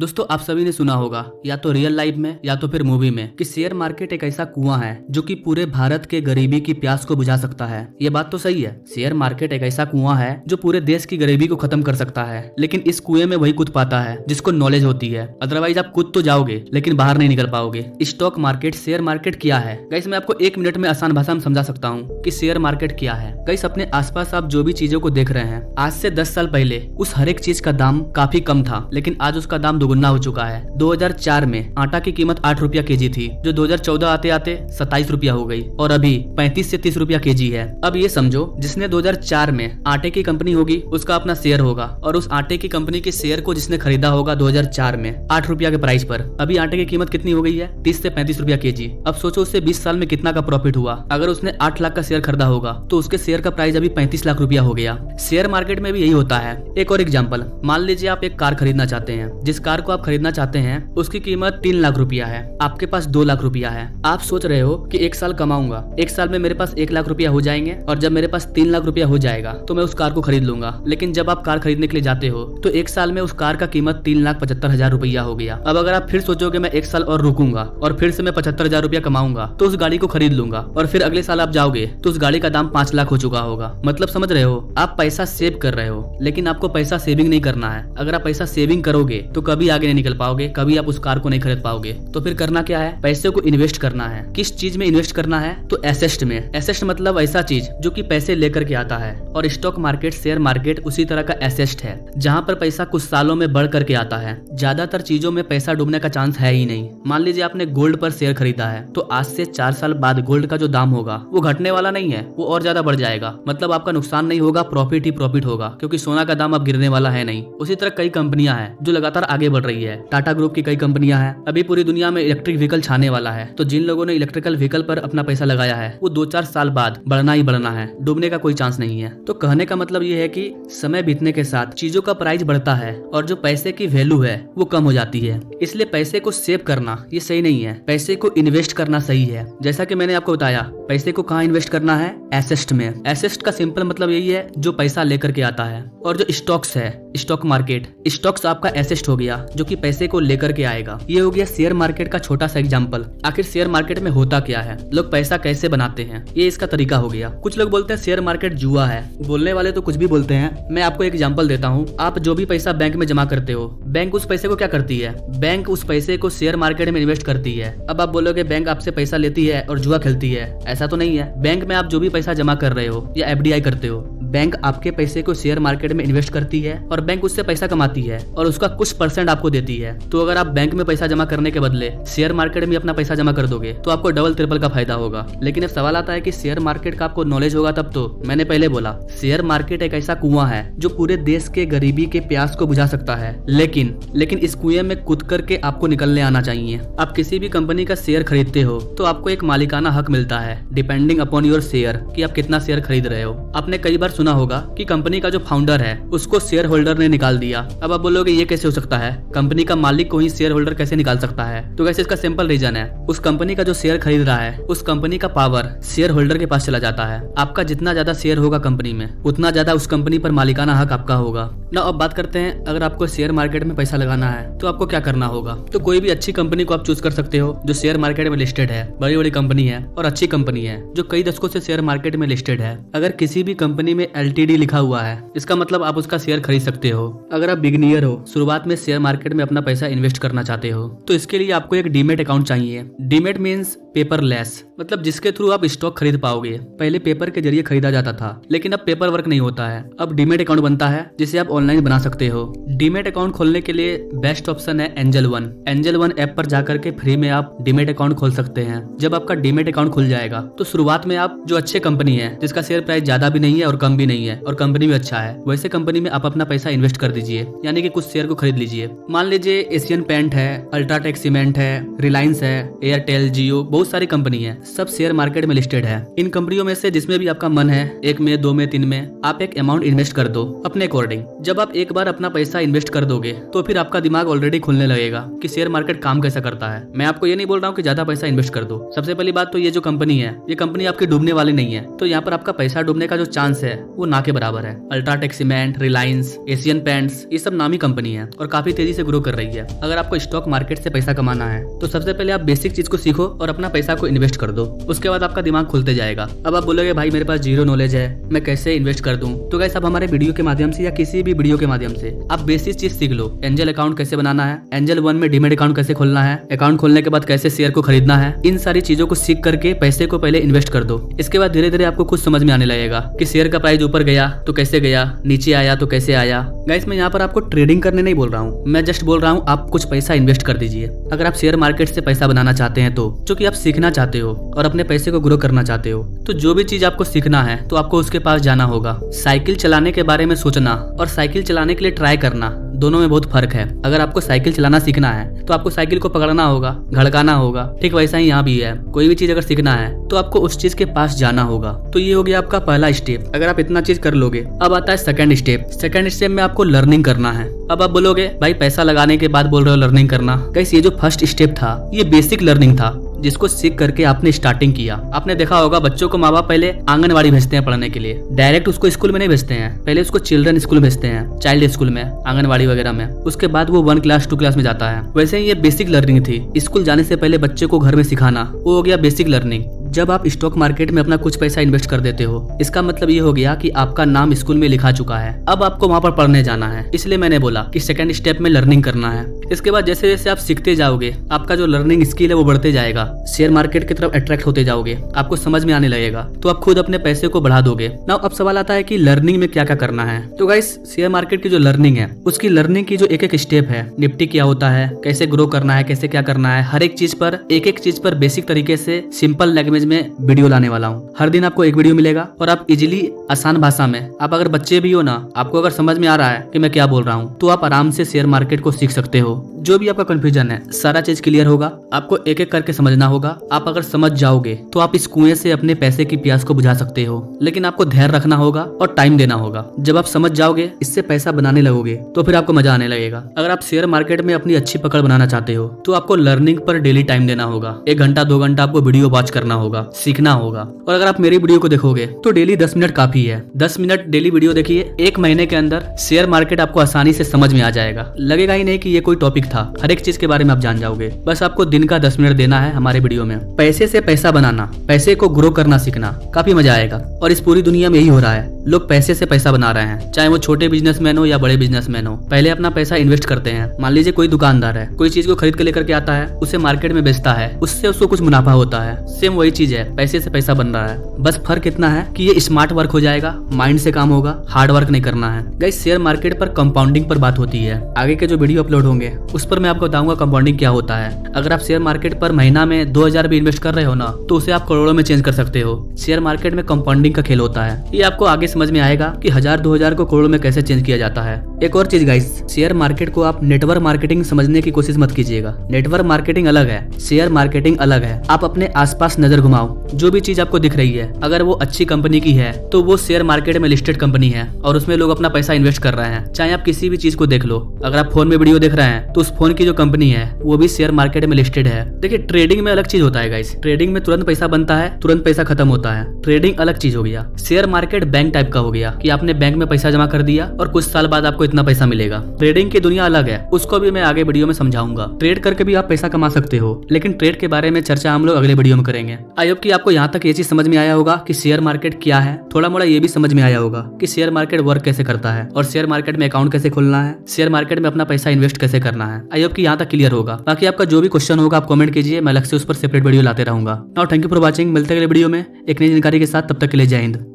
दोस्तों आप सभी ने सुना होगा या तो रियल लाइफ में या तो फिर मूवी में कि शेयर मार्केट एक ऐसा कुआं है जो कि पूरे भारत के गरीबी की प्यास को बुझा सकता है। ये बात तो सही है, शेयर मार्केट एक ऐसा कुआं है जो पूरे देश की गरीबी को खत्म कर सकता है। लेकिन इस कुएं में वही कूद पाता है जिसको नॉलेज होती है, अदरवाइज आप कूद तो जाओगे लेकिन बाहर नहीं निकल पाओगे। स्टॉक मार्केट, शेयर मार्केट क्या है गाइस? मैं आपको 1 मिनट में आसान भाषा में समझा सकता हूँ कि शेयर मार्केट क्या है। गाइस अपने आसपास आप जो भी चीजों को देख रहे हैं, आज से 10 साल पहले उस हर एक चीज का दाम काफी कम था, लेकिन आज उसका दाम दुगुना हो चुका है। 2004 में आटा की कीमत 8 रुपया केजी थी, जो 2014 आते आते 27 रुपया हो गई और अभी 35 से 30 रुपया केजी है। अब ये समझो, जिसने 2004 में आटे की कंपनी होगी उसका अपना शेयर होगा, और उस आटे की कंपनी के शेयर को जिसने खरीदा होगा 2004 में 8 रुपया के प्राइस पर, अभी आटे की कीमत कितनी हो गई है? 30 से 35 रुपया केजी। अब सोचो उससे 20 साल में कितना का प्रॉफिट हुआ। अगर उसने 8 लाख का शेयर खरीदा होगा तो उसके शेयर का प्राइस अभी 35 लाख रुपया हो गया। शेयर मार्केट में भी यही होता है। एक और एग्जांपल, मान लीजिए आप एक कार खरीदना चाहते हैं। जिस कार को आप खरीदना चाहते हैं उसकी कीमत 3 लाख रुपया है, आपके पास 2 लाख रुपया है। आप सोच रहे हो कि 1 साल कमाऊंगा, 1 साल में मेरे पास 1 लाख रुपया हो जाएंगे, और जब मेरे पास 3 लाख रुपया हो जाएगा तो मैं उस कार को खरीद लूंगा। लेकिन जब आप कार खरीदने के लिए जाते हो तो 1 साल में उस कार का कीमत 3,75,000 रुपया हो गया। अब अगर आप फिर सोचोगे मैं 1 साल और रुकूंगा और फिर से मैं 75,000 रुपया कमाऊंगा तो उस गाड़ी को खरीद लूंगा, और फिर अगले साल आप जाओगे तो उस गाड़ी का दाम 5 लाख हो चुका होगा। मतलब समझ रहे हो, आप पैसा सेव कर रहे हो, लेकिन आपको पैसा सेविंग नहीं करना है। अगर आप पैसा सेविंग करोगे तो कभी आगे नहीं निकल पाओगे, कभी आप उस कार को नहीं खरीद पाओगे। तो फिर करना क्या है? पैसे को इन्वेस्ट करना है। किस चीज में इन्वेस्ट करना है? तो एसेट में। एसेट मतलब ऐसा चीज जो कि पैसे लेकर के आता है, और स्टॉक मार्केट, शेयर मार्केट उसी तरह का एसेट है जहाँ पर पैसा कुछ सालों में बढ़ करके आता है। ज्यादातर चीजों में पैसा डूबने का चांस है ही नहीं। मान लीजिए आपने गोल्ड पर शेयर खरीदा है, तो आज से 4 साल बाद गोल्ड का जो दाम होगा वो घटने वाला नहीं है, वो और ज्यादा बढ़ जाएगा। मतलब आपका नुकसान नहीं होगा, प्रॉफिट ही प्रॉफिट होगा, क्योंकि सोना का दाम अब गिरने वाला है नहीं। उसी तरह कई कंपनियां हैं जो लगातार आगे बढ़ रही है। टाटा ग्रुप की कई कंपनियां हैं। अभी पूरी दुनिया में इलेक्ट्रिक व्हीकल छाने वाला है, तो जिन लोगों ने इलेक्ट्रिकल व्हीकल पर अपना पैसा लगाया है वो 2-4 साल बाद बढ़ना ही बढ़ना है, डूबने का कोई चांस नहीं है। तो कहने का मतलब ये है कि समय बीतने के साथ चीजों का प्राइस बढ़ता है और जो पैसे की वैल्यू है वो कम हो जाती है। इसलिए पैसे को सेव करना ये सही नहीं है, पैसे को इन्वेस्ट करना सही है। जैसा कि मैंने आपको बताया, पैसे को कहाँ इन्वेस्ट करना है? एसेट में। एसेट का सिंपल मतलब यही है जो पैसा लेकर के आता है। और जो स्टॉक्स है, स्टॉक मार्केट, स्टॉक्स आपका एसेट हो गया जो कि पैसे को लेकर के आएगा। ये हो गया शेयर मार्केट का छोटा सा एग्जांपल। आखिर शेयर मार्केट में होता क्या है, लोग पैसा कैसे बनाते हैं, ये इसका तरीका हो गया। कुछ लोग बोलते हैं शेयर मार्केट जुआ है, बोलने वाले तो कुछ भी बोलते हैं। मैं आपको एक एग्जांपल देता हूँ। आप जो भी पैसा बैंक में जमा करते हो, बैंक उस पैसे को क्या करती है? बैंक उस पैसे को शेयर मार्केट में इन्वेस्ट करती है। अब आप बोलोगे बैंक आपसे पैसा लेती है और जुआ खेलती है, ऐसा तो नहीं है। बैंक में आप जो भी पैसा जमा कर रहे हो या एफडीआई करते हो, बैंक आपके पैसे को शेयर मार्केट में इन्वेस्ट करती है और बैंक उससे पैसा कमाती है और उसका कुछ % आपको देती है। तो अगर आप बैंक में पैसा जमा करने के बदले शेयर मार्केट में अपना पैसा जमा कर दोगे तो आपको डबल ट्रिपल का फायदा होगा। लेकिन अब सवाल आता है कि शेयर मार्केट का आपको नॉलेज होगा तब तो। मैंने पहले बोला, शेयर मार्केट एक ऐसा कुआं है जो पूरे देश के गरीबी के प्यास को बुझा सकता है। लेकिन इस कुएं में कूद करके आपको निकलने आना चाहिए। आप किसी भी कंपनी का शेयर खरीदते हो तो आपको एक मालिकाना हक मिलता है, डिपेंडिंग अपॉन योर शेयर, कि आप कितना शेयर खरीद रहे हो। आपने कई बार सुना होगा कि कंपनी का जो फाउंडर है उसको शेयर होल्डर ने निकाल दिया। अब आप बोलोगे ये कैसे हो सकता है, कंपनी का मालिक को ही शेयर होल्डर कैसे निकाल सकता है? तो वैसे इसका सिंपल रीजन है, उस कंपनी का जो शेयर खरीद रहा है उस कंपनी का पावर शेयर होल्डर के पास चला जाता है। आपका जितना ज्यादा शेयर होगा कंपनी में, उतना ज्यादा उस कंपनी पर मालिकाना हक आपका होगा ना। अब बात करते हैं, अगर आपको शेयर मार्केट में पैसा लगाना है तो आपको क्या करना होगा? तो कोई भी अच्छी कंपनी को आप चूज कर सकते हो जो शेयर मार्केट में लिस्टेड है, बड़ी बड़ी कंपनी है और अच्छी कंपनी है जो कई दशकों से शेयर मार्केट में लिस्टेड है। अगर किसी भी कंपनी में LTD लिखा हुआ है, इसका मतलब आप उसका शेयर खरीद सकते हो। अगर आप बिगिनियर हो, शुरुआत में शेयर मार्केट में अपना पैसा इन्वेस्ट करना चाहते हो, तो इसके लिए आपको एक डीमेट अकाउंट चाहिए। डीमेट मीन्स पेपरलेस, मतलब जिसके थ्रू आप स्टॉक खरीद पाओगे। पहले पेपर के जरिए खरीदा जाता था, लेकिन अब पेपर वर्क नहीं होता है। अब डीमेट अकाउंट बनता है जिसे आप ऑनलाइन बना सकते हो। डीमेट अकाउंट खोलने के लिए बेस्ट ऑप्शन है angel one. Angel one app पर जाकर के फ्री में आप डीमेट अकाउंट खोल सकते हैं। जब आपका डीमेट अकाउंट खुल जाएगा तो शुरुआत में आप जो अच्छे कंपनी है, जिसका शेयर प्राइस ज्यादा भी नहीं है और कम भी नहीं है और कंपनी भी अच्छा है, वैसे कंपनी में आप अपना पैसा इन्वेस्ट कर दीजिए, यानी कि कुछ शेयर को खरीद लीजिए। मान लीजिए एशियन पेंट है, अल्ट्राटेक सीमेंट है, रिलायंस है, एयरटेल, जियो, बहुत सारी कंपनी है, सब शेयर मार्केट में लिस्टेड है। इन कंपनियों में से जिसमें भी आपका मन है, 1 में, 2 में, 3 में, आप एक अमाउंट इन्वेस्ट कर दो अपने अकॉर्डिंग। जब आप एक बार अपना पैसा इन्वेस्ट कर दोगे तो फिर आपका दिमाग ऑलरेडी खुलने लगेगा कि शेयर मार्केट काम कैसा करता है। मैं आपको ये नहीं बोल रहा हूँ कि ज्यादा पैसा इन्वेस्ट कर दो। सबसे पहली बात तो ये जो कंपनी है, ये कंपनी आपकी डूबने वाली नहीं है, तो यहाँ पर आपका पैसा डूबने का जो चांस है वो ना के बराबर है। UltraTech cement, Reliance, Asian paints, ये सब नामी कंपनी है और काफी तेजी से ग्रो कर रही है। अगर आपको स्टॉक मार्केट से पैसा कमाना है तो सबसे पहले आप बेसिक चीज को सीखो और अपना पैसा को इन्वेस्ट कर दो। उसके बाद आपका दिमाग खुलते जाएगा। अब आप बोलोगे भाई मेरे पास जीरो नॉलेज है, मैं कैसे इन्वेस्ट कर दूं? तो गाइस आप हमारे वीडियो के माध्यम से या किसी भी वीडियो के माध्यम से आप बेसिक चीज सीख लो। एंजल अकाउंट कैसे बनाना है, एंजल 1 में डीमेट अकाउंट कैसे खोलना है, अकाउंट खोलने के बाद कैसे शेयर को खरीदना है, इन सारी चीजों को सीख करके पैसे को पहले इन्वेस्ट कर दो। इसके बाद धीरे धीरे आपको खुद समझ में आने लगेगा कि शेयर का प्राइस ऊपर गया तो कैसे गया, नीचे आया तो कैसे आया। गाइस मैं यहाँ पर आपको ट्रेडिंग करने नहीं बोल रहा हूँ, मैं जस्ट बोल रहा हूँ आप कुछ पैसा इन्वेस्ट कर दीजिए। अगर आप शेयर मार्केट से पैसा बनाना चाहते हैं तो जो कि आप सीखना चाहते हो और अपने पैसे को ग्रो करना चाहते हो, तो जो भी चीज आपको सीखना है तो आपको उसके पास जाना होगा। साइकिल चलाने के बारे में सोचना और साइकिल चलाने के लिए ट्राई करना, दोनों में बहुत फर्क है। अगर आपको साइकिल चलाना सीखना है तो आपको साइकिल को पकड़ना होगा, धड़काना होगा। ठीक वैसा ही यहाँ भी है, कोई भी चीज अगर सीखना है तो आपको उस चीज के पास जाना होगा। तो ये हो गया आपका पहला स्टेप। अगर आप इतना चीज कर लोगे, अब आता है सेकंड स्टेप। सेकंड स्टेप में आपको लर्निंग करना है। अब आप बोलोगे भाई पैसा लगाने के बाद बोल रहे हो लर्निंग करना। गाइस ये जो फर्स्ट स्टेप था ये बेसिक लर्निंग था, जिसको सीख करके आपने स्टार्टिंग किया। आपने देखा होगा बच्चों को माँ बाप पहले आंगनवाड़ी भेजते हैं पढ़ने के लिए, डायरेक्ट उसको स्कूल में नहीं भेजते हैं, पहले उसको चिल्ड्रन स्कूल भेजते हैं, चाइल्ड स्कूल में, आंगनवाड़ी वगैरह में। उसके बाद वो 1 क्लास 2 क्लास में जाता है। वैसे ही ये बेसिक लर्निंग थी। स्कूल जाने से पहले बच्चे को घर में सिखाना, वो हो गया बेसिक लर्निंग। जब आप स्टॉक मार्केट में अपना कुछ पैसा इन्वेस्ट कर देते हो, इसका मतलब ये हो गया कि आपका नाम स्कूल में लिखा चुका है। अब आपको वहाँ पर पढ़ने जाना है। इसलिए मैंने बोला कि सेकंड स्टेप में लर्निंग करना है। इसके बाद जैसे जैसे आप सीखते जाओगे, आपका जो लर्निंग स्किल है वो बढ़ते जाएगा। शेयर मार्केट की तरफ अट्रैक्ट होते जाओगे, आपको समझ में आने लगेगा, तो आप खुद अपने पैसे को बढ़ा दोगे। नाउ अब सवाल आता है कि लर्निंग में क्या क्या करना है। तो गाइस शेयर मार्केट की जो लर्निंग है, उसकी लर्निंग की जो एक एक स्टेप है, निफ्टी क्या होता है, कैसे ग्रो करना है, कैसे क्या करना है, हर एक चीज पर एक एक चीज पर बेसिक तरीके से सिंपल लैंग्वेज में वीडियो लाने वाला हूँ। हर दिन आपको एक वीडियो मिलेगा और आप इजीली आसान भाषा में, आप अगर बच्चे भी हो ना, आपको अगर समझ में आ रहा है कि मैं क्या बोल रहा हूँ, तो आप आराम से शेयर मार्केट को सीख सकते हो। जो भी आपका कंफ्यूजन है सारा चीज क्लियर होगा। आपको एक एक करके समझना होगा। आप अगर समझ जाओगे तो आप इस कुएं से अपने पैसे की प्यास को बुझा सकते हो, लेकिन आपको धैर्य रखना होगा और टाइम देना होगा। जब आप समझ जाओगे, इससे पैसा बनाने लगोगे, तो फिर आपको मजा आने लगेगा। अगर आप शेयर मार्केट में अपनी अच्छी पकड़ बनाना चाहते हो तो आपको लर्निंग पर डेली टाइम देना होगा। 1 घंटा 2 घंटा आपको वीडियो वॉच करना होगा, सीखना होगा। और अगर आप मेरी वीडियो को देखोगे तो डेली 10 मिनट काफी है। 10 मिनट डेली वीडियो देखिए, 1 महीने के अंदर शेयर मार्केट आपको आसानी से समझ में आ जाएगा। लगेगा ही नहीं कि ये कोई टॉपिक था, हर एक चीज के बारे में आप जान जाओगे। बस आपको दिन का 10 मिनट देना है हमारे वीडियो में। पैसे से पैसा बनाना, पैसे को ग्रो करना सीखना, काफी मजा आएगा। और इस पूरी दुनिया में यही हो रहा है, लोग पैसे से पैसा बना रहे हैं, चाहे वो छोटे बिजनेसमैन हो या बड़े बिजनेसमैन हो। पहले अपना पैसा इन्वेस्ट करते हैं। मान लीजिए कोई दुकानदार है, कोई चीज को खरीद के लेकर के आता है, उसे मार्केट में बेचता है, उससे उसको कुछ मुनाफा होता है। सेम वही चीज है, पैसे से पैसा बन रहा है। बस फर्क इतना है कि ये स्मार्ट वर्क हो जाएगा, माइंड से काम होगा, हार्ड वर्क नहीं करना है। गाइस शेयर मार्केट पर कंपाउंडिंग पर बात होती है। आगे के जो वीडियो अपलोड होंगे उस पर मैं आपको बताऊंगा कंपाउंडिंग क्या होता है। अगर आप शेयर मार्केट पर महीना में 2000 भी इन्वेस्ट कर रहे हो ना, तो उसे आप करोड़ों में चेंज कर सकते हो। शेयर मार्केट में कंपाउंडिंग का खेल होता है। ये आपको आगे समझ में आएगा कि 1000-2000 को करोड़ों में कैसे चेंज किया जाता है। एक और चीज गाइस, शेयर मार्केट को आप नेटवर्क मार्केटिंग समझने की कोशिश मत कीजिएगा। नेटवर्क मार्केटिंग अलग है, शेयर मार्केटिंग अलग है। आप अपने आसपास नजर घुमाओ, जो भी चीज आपको दिख रही है, अगर वो अच्छी कंपनी की है तो वो शेयर मार्केट में लिस्टेड कंपनी है और उसमें लोग अपना पैसा इन्वेस्ट कर रहे हैं। चाहे आप किसी भी चीज को देख लो, अगर आप फोन में वीडियो देख रहे हैं तो उस फोन की जो कंपनी है वो भी शेयर मार्केट में लिस्टेड है। देखिए ट्रेडिंग में अलग चीज होता है गाइस, ट्रेडिंग में तुरंत पैसा बनता है, तुरंत पैसा खत्म होता है। ट्रेडिंग अलग चीज हो गया। शेयर मार्केट बैंक टाइप का हो गया कि आपने बैंक में पैसा जमा कर दिया और कुछ साल बाद आपको इतना पैसा मिलेगा। ट्रेडिंग की दुनिया अलग है, उसको भी मैं आगे वीडियो में समझाऊंगा। ट्रेड करके भी आप पैसा कमा सकते हो, लेकिन ट्रेड के बारे में चर्चा हम लोग अगले वीडियो में करेंगे। आई होप कि आपको यहाँ तक ये चीज समझ में आया होगा कि शेयर मार्केट क्या है। थोड़ा मोड़ा ये भी समझ में आया होगा कि शेयर मार्केट वर्क कैसे करता है और शेयर मार्केट में अकाउंट कैसे खोलना है, शेयर मार्केट में अपना पैसा इन्वेस्ट कैसे करना है। आई होप कि यहाँ तक क्लियर होगा। बाकी आपका जो भी क्वेश्चन होगा आप कमेंट कीजिए, मैं अलग से उस पर सेपरेट वीडियो लाते रहूंगा। Now thank you for watching. मिलते हैं अगले वीडियो में एक नई जानकारी के साथ, तब तक के लिए जय हिंद।